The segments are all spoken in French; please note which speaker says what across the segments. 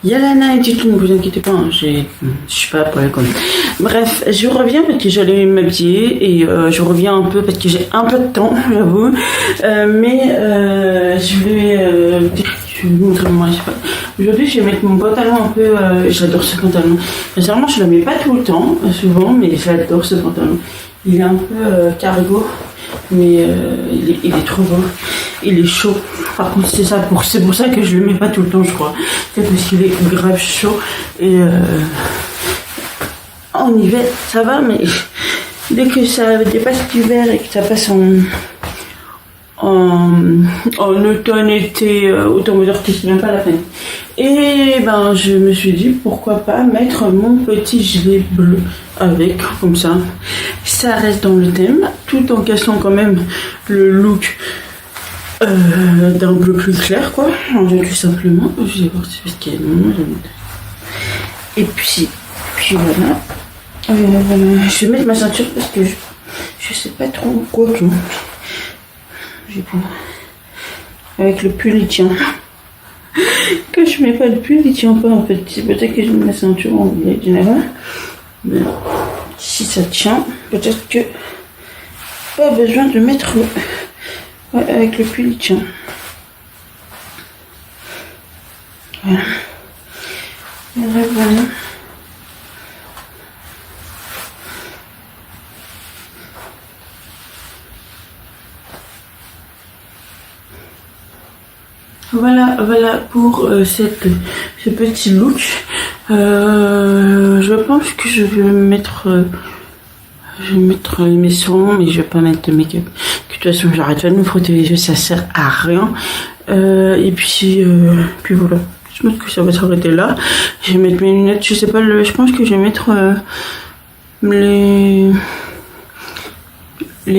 Speaker 1: Yalana et Titou, ne vous inquiétez pas, hein, je suis pas pour la con. Bref, je reviens parce que j'allais m'habiller et je reviens un peu parce que j'ai un peu de temps, j'avoue. Je vais vous montrer moi, je sais pas. Aujourd'hui, je vais mettre mon pantalon un peu. J'adore ce pantalon. Sincèrement, je le mets pas tout le temps, souvent, mais j'adore ce pantalon. Il est un peu cargo, mais il est trop beau. Il est chaud. Par contre, c'est pour ça que je le mets pas tout le temps, je crois. C'est parce qu'il est grave chaud. Et en hiver, ça va, mais dès que ça dépasse l'hiver et que ça passe en automne, été, automne, c'est même pas la peine. Et ben, je me suis dit, pourquoi pas mettre mon petit gilet bleu avec, comme ça. Ça reste dans le thème, tout en cassant quand même le look d'un bleu plus clair, quoi. Tout simplement. Je vais voir si c'est ce qu'il y a. Et puis voilà. Je vais mettre ma ceinture parce que je sais pas trop quoi. J'ai pas. Avec le pull, il tient. Que je mets pas le pull, il tient pas en fait. C'est peut-être que je mets ma ceinture en général. Mais si ça tient, peut-être que pas besoin de mettre. Ouais, avec le pull, il tient. Voilà. Voilà. Voilà pour ce petit look. Je pense que je vais mettre mes soins, mais je vais pas mettre de make-up. De toute façon, j'arrête pas de me frotter les yeux, ça sert à rien. Et puis voilà. Je pense que ça va s'arrêter là. Je vais mettre mes lunettes. Je sais pas, je pense que je vais mettre les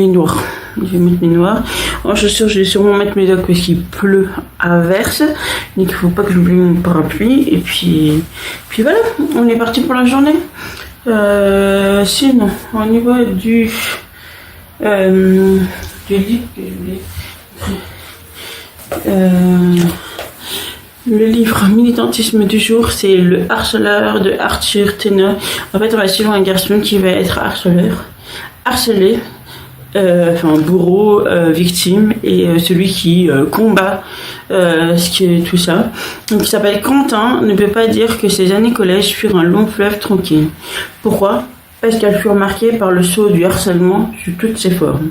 Speaker 1: noirs. Je vais mettre mes noirs. En chaussures, je vais sûrement mettre mes docs parce qu'il pleut à verse. Donc il faut pas que j'oublie mon parapluie. Et puis voilà, on est parti pour la journée. Sinon, au niveau du livre que je voulais. Le livre militantisme du jour, c'est Le harceleur de Arthur Tenner. En fait, on va suivre un garçon qui va être harcelé, bourreau, victime, et celui qui combat tout ça. Donc il s'appelle Quentin, ne peut pas dire que ses années collège furent un long fleuve tranquille. Pourquoi ? Parce qu'elles furent marquées par le sceau du harcèlement sous toutes ses formes.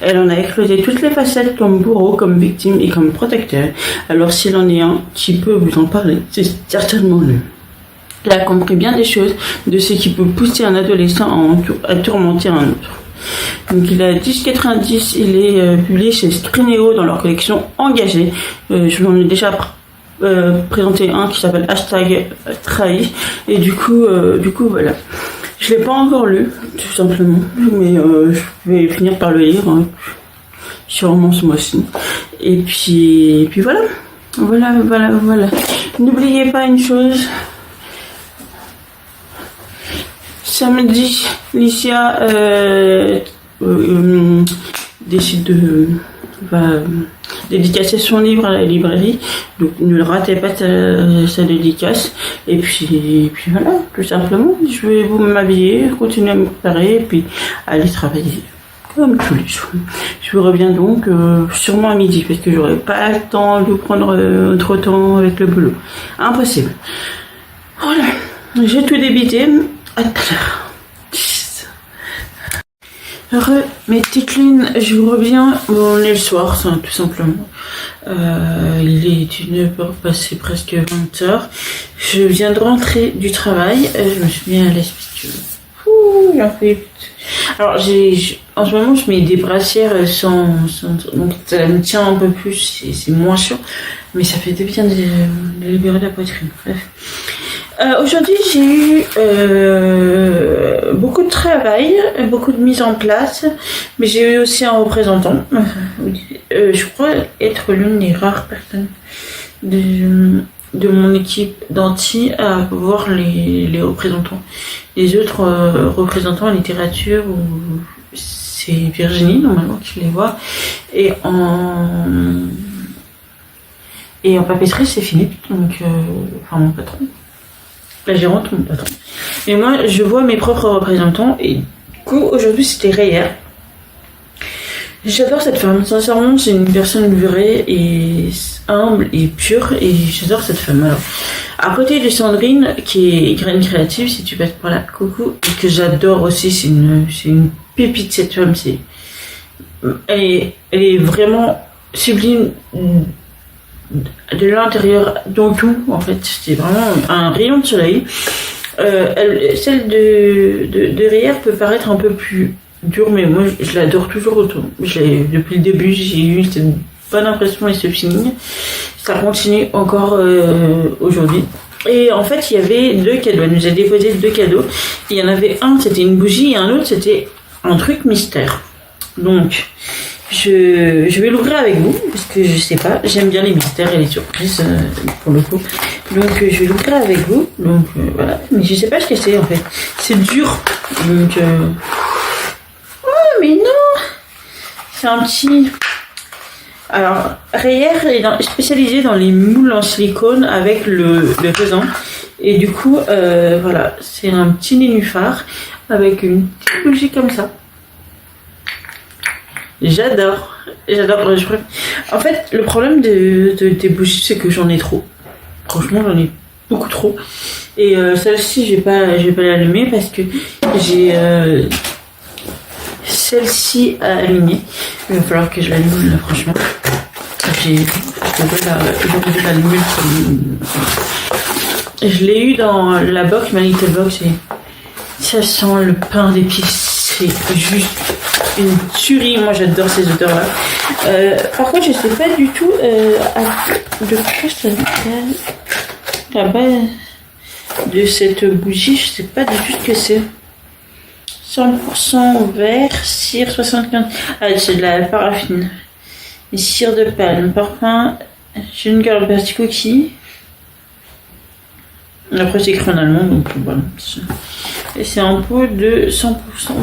Speaker 1: Elle en a éclaté toutes les facettes comme bourreau, comme victime et comme protecteur. Alors s'il en est un qui peut vous en parler, c'est certainement lui. Il a compris bien des choses de ce qui peut pousser un adolescent à tourmenter un autre. Donc il a 10,90, il est publié chez Scrinéo dans leur collection Engagé. Je vous en ai déjà présenté un qui s'appelle #trahi. Et du coup voilà. Je l'ai pas encore lu, tout simplement, mais je vais finir par le lire, hein, sûrement ce mois-ci. Et puis voilà. N'oubliez pas une chose. Samedi, Licia va dédicacer son livre à la librairie, donc ne ratez pas sa dédicace. Et puis voilà, tout simplement, je vais m'habiller, continuer à me préparer et puis aller travailler comme tous les jours. Je vous reviens donc sûrement à midi parce que j'aurai pas le temps de prendre trop de temps avec le boulot. Impossible. Voilà, j'ai tout débité. À tout à l'heure. Mes petites lunes, je vous reviens. On est le soir, ça, tout simplement. Il est 19h passé presque 20h. Je viens de rentrer du travail. Je me suis mis à l'aise parce que j'en fais. Alors en ce moment je mets des brassières sans donc ça me tient un peu plus, c'est moins chaud, mais ça fait du bien de libérer la poitrine. Bref. Aujourd'hui, j'ai eu beaucoup de travail, beaucoup de mise en place, mais j'ai eu aussi un représentant. Je crois être l'une des rares personnes de mon équipe d'anti à voir les représentants. Les autres représentants en littérature, c'est Virginie, normalement, qui les voit. Et Et en papeterie, c'est Philippe, donc, enfin mon patron. La gérante, mon patron. Et moi, je vois mes propres représentants. Et du coup, aujourd'hui, c'était Reyer. J'adore cette femme. Sincèrement, c'est une personne vraie et humble et pure. Et j'adore cette femme. Alors, à côté de Sandrine, qui est Graine Créative, si tu passes par là, coucou. Et que j'adore aussi. C'est une pépite, cette femme. Elle est vraiment sublime de l'intérieur dans tout, en fait. C'est vraiment un rayon de soleil. Celle de Reyer peut paraître un peu plus dure, mais moi je l'adore toujours autant. Depuis le début, j'ai eu cette bonne impression et ce feeling. Ça continue encore aujourd'hui. Et en fait, il y avait 2 cadeaux. Elle nous a déposé 2 cadeaux. Il y en avait un, c'était une bougie, et un autre, c'était un truc mystère. Donc, je vais l'ouvrir avec vous, parce que je sais pas, j'aime bien les mystères et les surprises, pour le coup. Donc, je vais l'ouvrir avec vous. Donc, voilà. Mais je sais pas ce que c'est, en fait. C'est dur. Donc, oh, mais non! C'est un petit... Alors, Reyer est spécialisé dans les moules en silicone avec le raisin. Et du coup, voilà, c'est un petit nénuphar avec une petite bougie comme ça. J'adore. En fait, le problème des bougies, c'est que j'en ai trop. Franchement, j'en ai beaucoup trop. Et celle-ci, je vais pas l'allumer parce que j'ai celle-ci à allumer. Il va falloir que je l'allume là, franchement. Je devrais l'allumer. Je l'ai eu dans la box, ma little box, et ça sent le pain d'épices. C'est juste une tuerie. Moi, j'adore ces odeurs-là. Par contre, je sais pas du tout de quoi ça vient. La base de cette bougie, je sais pas du tout ce que c'est. 100% vert, cire 75. Ah, c'est de la paraffine. Et cire de palme, parfum, Jeune Girl Best Cookie. Après, c'est écrit en allemand, donc voilà. Et c'est un pot de 100%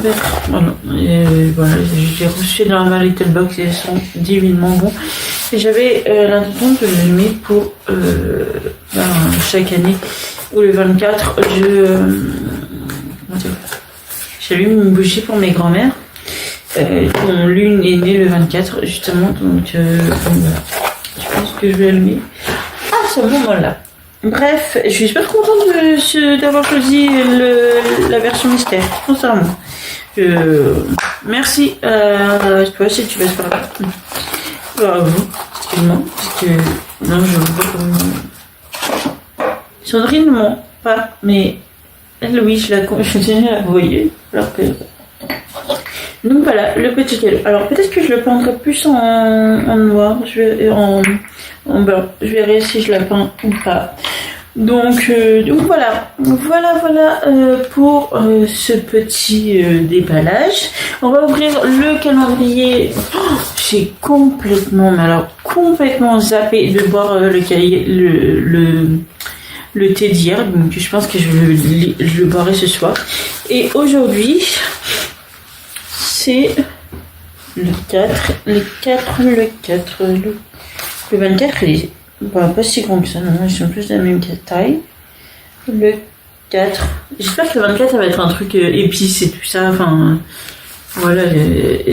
Speaker 1: vert. Voilà. Et voilà, j'ai reçu dans ma little box et elles sont divinement bons. Et j'avais l'intention de le mettre pour chaque année ou le 24, j'allume une bougie pour mes grands-mères. Dont l'une est née le 24 justement, donc voilà. Je pense que je vais allumer à ce moment-là. Bref, je suis super contente d'avoir choisi la version mystère, sincèrement. Merci toi si tu passes par là. Alors vous, excuse-moi, parce que non, je vois comme Sandrine ne ment pas, mais elle, oui, je tiens à la voyer, alors que... Donc voilà, le petit cadeau. Alors peut-être que je le peindrai plus en noir, en blanc. Je verrai si je la peins ou pas. Donc voilà pour ce petit déballage. On va ouvrir le calendrier. Oh, j'ai complètement zappé de boire le thé d'hier. Donc je pense que je le boirai ce soir. Et aujourd'hui, c'est le 4, le 24, il est pas si grand que ça, non, ils sont plus de la même taille. Le 4, j'espère que le 24 ça va être un truc épice et tout ça, enfin, voilà,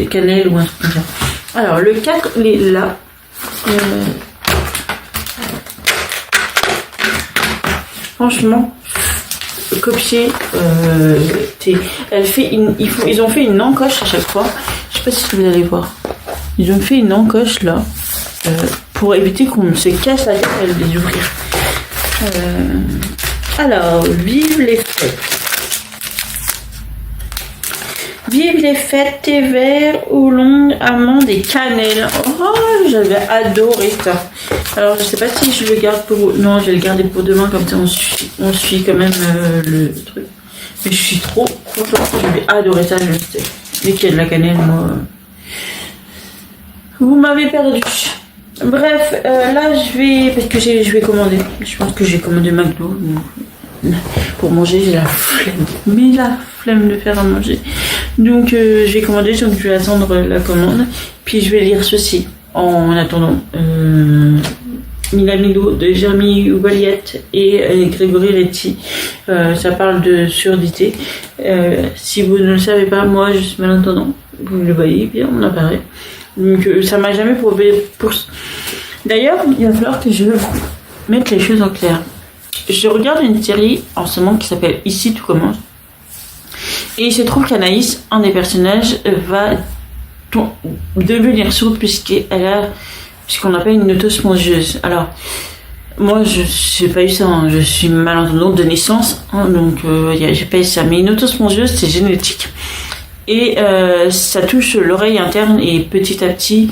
Speaker 1: cannelle ou un truc comme ça. Alors, le 4, il est là. Franchement, copier ils ont fait une encoche à chaque fois. Je sais pas si vous allez voir. Ils ont fait une encoche là pour éviter qu'on se casse la tête à les ouvrir. Alors, vive les fêtes. Vive les fêtes, thé vert, oolong, amande et cannelle. Oh, j'avais adoré ça. Alors, je sais pas si je le garde pour... Non, je vais le garder pour demain, comme ça on suit quand même le truc. Mais je suis trop contente, je vais adorer ça, je sais. Dès qu'il y a de la cannelle, moi... Vous m'avez perdu. Bref, là, parce que je vais commander. Je pense que j'ai commandé McDo. Pour manger, j'ai la flemme. Mais la flemme de faire à manger. Donc, je vais commander, donc je vais attendre la commande. Puis, je vais lire ceci en attendant Milamilo de Jeremy Oubliette et Grégory Retti. Ça parle de surdité. Si vous ne le savez pas, moi je suis malentendant. Vous le voyez bien, on apparaît. Donc ça m'a jamais prouvé pour... D'ailleurs, il va falloir que je mette les choses en clair. Je regarde une série en ce moment qui s'appelle Ici tout commence. Et il se trouve qu'Anaïs, un des personnages, va devenir sourde puisqu'elle a ce qu'on appelle une autospongieuse. Alors, moi, je n'ai pas eu ça, hein. Je suis malentendante de naissance, hein, donc j'ai pas eu ça. Mais une autospongieuse, c'est génétique. Et ça touche l'oreille interne et petit à petit,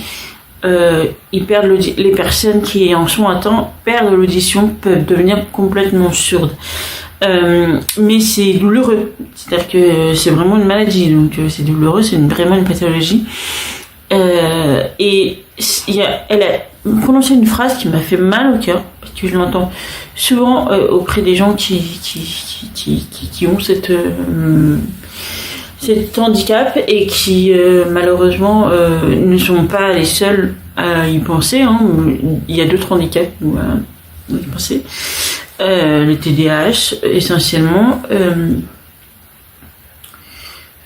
Speaker 1: ils perdent les personnes qui en sont atteintes perdent l'audition, peuvent devenir complètement sourdes. Mais c'est douloureux, c'est-à-dire que c'est vraiment une maladie, donc c'est douloureux, c'est vraiment une pathologie. Et elle a prononcé une phrase qui m'a fait mal au cœur, parce que je l'entends souvent auprès des gens qui ont cet handicap et qui malheureusement ne sont pas les seuls à y penser, hein. Il y a d'autres handicaps à y penser. Le TDAH essentiellement.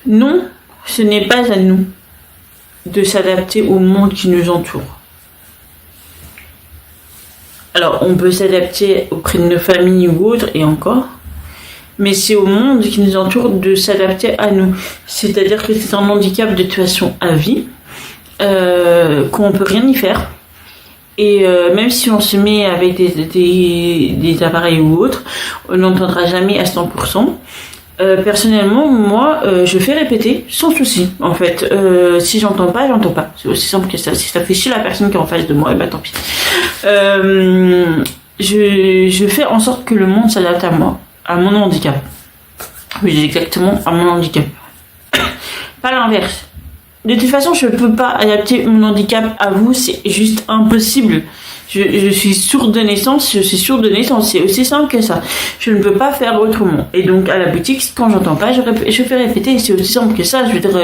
Speaker 1: Non, ce n'est pas à nous de s'adapter au monde qui nous entoure. Alors on peut s'adapter auprès de nos familles ou autres et encore, mais c'est au monde qui nous entoure de s'adapter à nous. C'est-à-dire que c'est un handicap de toute façon à vie, qu'on peut rien y faire. Et même si on se met avec des appareils ou autres, on n'entendra jamais à 100%. Personnellement, moi, je fais répéter sans souci. En fait, si j'entends pas, j'entends pas. C'est aussi simple que ça. Si ça fait chier la personne qui est en face de moi, et bah tant pis. Je fais en sorte que le monde s'adapte à moi, à mon handicap. Oui, exactement, à mon handicap. Pas l'inverse. De toute façon, je ne peux pas adapter mon handicap à vous, c'est juste impossible. Je suis sourde de naissance, c'est aussi simple que ça. Je ne peux pas faire autrement. Et donc, à la boutique, quand j'entends pas, je fais répéter, et c'est aussi simple que ça. Je veux dire,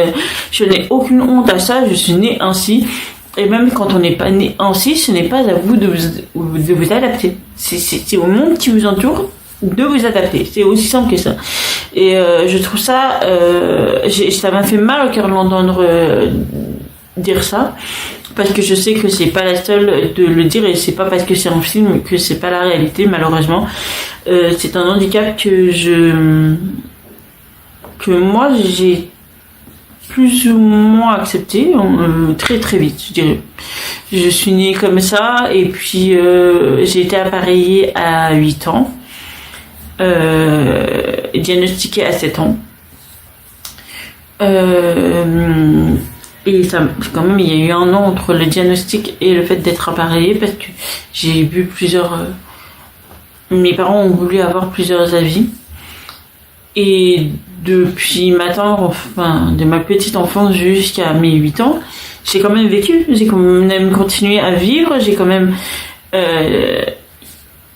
Speaker 1: je n'ai aucune honte à ça, je suis née ainsi. Et même quand on n'est pas né ainsi, ce n'est pas à vous de vous adapter. C'est au monde qui vous entoure de vous adapter. C'est aussi simple que ça. Et je trouve ça, ça m'a fait mal au cœur de l'entendre dire ça, parce que je sais que c'est pas la seule de le dire, et c'est pas parce que c'est un film que c'est pas la réalité, malheureusement. C'est un handicap que moi j'ai plus ou moins accepté très très vite, je dirais. Je suis née comme ça, et puis j'ai été appareillée à 8 ans. Diagnostiqué à 7 ans. Et ça, quand même, il y a eu un an entre le diagnostic et le fait d'être appareillé, parce que j'ai vu mes parents ont voulu avoir plusieurs avis. Et depuis de ma petite enfance jusqu'à mes 8 ans, j'ai quand même vécu, j'ai quand même continué à vivre, j'ai quand même...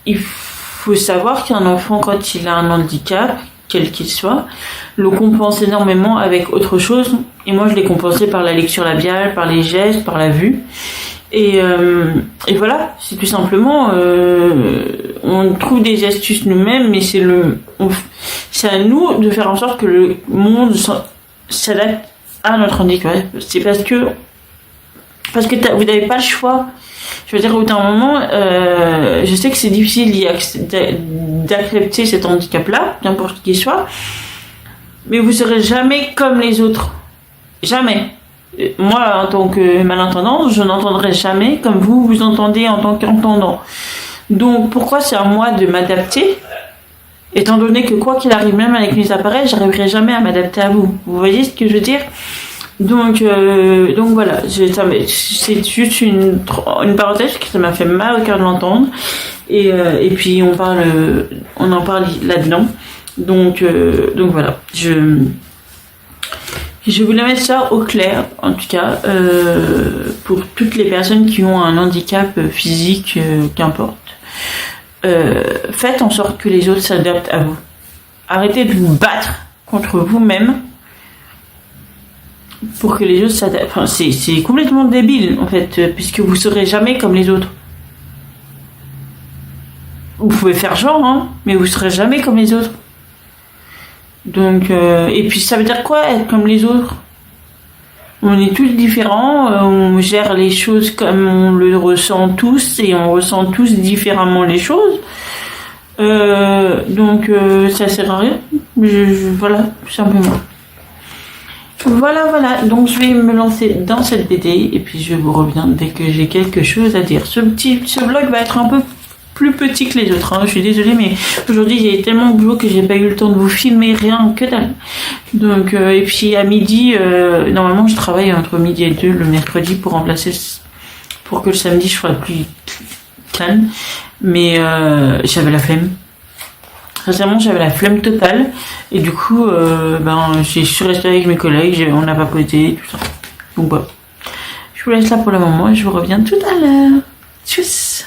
Speaker 1: il faut savoir qu'un enfant, quand il a un handicap, quel qu'il soit, le compense énormément avec autre chose. Et moi, je l'ai compensé par la lecture labiale, par les gestes, par la vue. Et voilà, c'est tout simplement... on trouve des astuces nous-mêmes, mais c'est à nous de faire en sorte que le monde s'adapte à notre handicap. C'est parce que vous n'avez pas le choix. Je veux dire, au bout d'un moment, je sais que c'est difficile d'accepter cet handicap-là, n'importe qui soit, mais vous serez jamais comme les autres. Jamais. Moi, en tant que malentendante, je n'entendrai jamais comme vous entendez en tant qu'entendant. Donc, pourquoi c'est à moi de m'adapter, étant donné que quoi qu'il arrive, même avec mes appareils, j'arriverai jamais à m'adapter à vous. Vous voyez ce que je veux dire ? Donc voilà, c'est juste une parenthèse que ça m'a fait mal au cœur de l'entendre, et puis on en parle là-dedans. Donc voilà, je voulais mettre ça au clair, en tout cas, pour toutes les personnes qui ont un handicap physique, qu'importe. Faites en sorte que les autres s'adaptent à vous. Arrêtez de vous battre contre vous-même pour que les autres s'adaptent. Enfin, c'est complètement débile, en fait, puisque vous serez jamais comme les autres. vous pouvez faire genre, hein, mais vous serez jamais comme les autres. Donc, et puis ça veut dire quoi être comme les autres? On est tous différents, on gère les choses comme on le ressent tous et on ressent tous différemment les choses. Donc ça sert à rien. Voilà, tout simplement. Voilà. Donc je vais me lancer dans cette BD et puis je vous reviens dès que j'ai quelque chose à dire. Ce vlog va être un peu plus petit que les autres, hein. Je suis désolée, mais aujourd'hui j'ai tellement de boulot que j'ai pas eu le temps de vous filmer rien que dalle. Donc et puis à midi, normalement je travaille entre midi et 2 le mercredi pour remplacer, pour que le samedi je sois plus calme, mais j'avais la flemme. Récemment j'avais la flemme totale et du coup je suis restée avec mes collègues, on a papoté tout ça. Donc voilà. Je vous laisse là pour le moment et je vous reviens tout à l'heure. Tchuss.